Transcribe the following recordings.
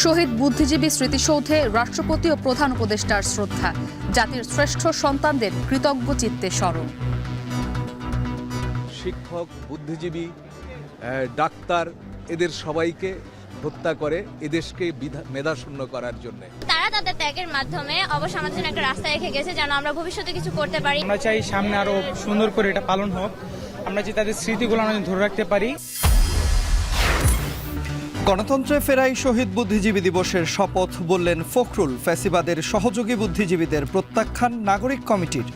শহীদ বুদ্ধিজীবী স্মৃতিসৌধে রাষ্ট্রপতি ও প্রধান উপদেষ্টার শ্রদ্ধা। জাতির শ্রেষ্ঠ সন্তানদের কৃতজ্ঞ চিত্তে স্মরণ। শিক্ষক, বুদ্ধিজীবী, ডাক্তার এদের সবাইকে হত্যা করে এদেশকে মেধাশূন্য করার জন্য। তারা তাদের ত্যাগের মাধ্যমে অবশ্য আমাদের জন্য একটা রাস্তা রেখে গেছে যেন আমরা ভবিষ্যতে কিছু করতে পারি। আমরা চাই সামনে আরো সুন্দর করে এটা পালন হোক, আমরা চাই তাদের স্মৃতিগুলো আমরা ধরে রাখতে পারি। গণতন্ত্রে ফেরাই শহীদ বুদ্ধিজীবী দিবসের শপথ বললেন ফখরুল। ফ্যাসিবাদের সহযোগী বুদ্ধিজীবীদের প্রত্যাখ্যান নাগরিক কমিটির।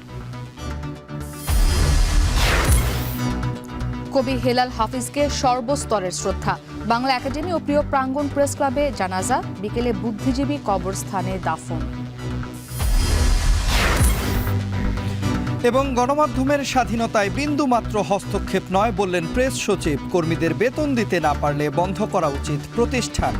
কবি হেলাল হাফিজকে সর্বস্তরের শ্রদ্ধা। বাংলা একাডেমি ও প্রিয় প্রাঙ্গণ প্রেস ক্লাবে জানাজা, বিকেলে বুদ্ধিজীবী কবরস্থানে দাফন। এবং গণমাধ্যমের স্বাধীনতায় বিন্দুমাত্র হস্তক্ষেপ নয় বললেন প্রেস সচিব। কর্মীদের বেতন দিতে না পারলে বন্ধ করা উচিত প্রতিষ্ঠান।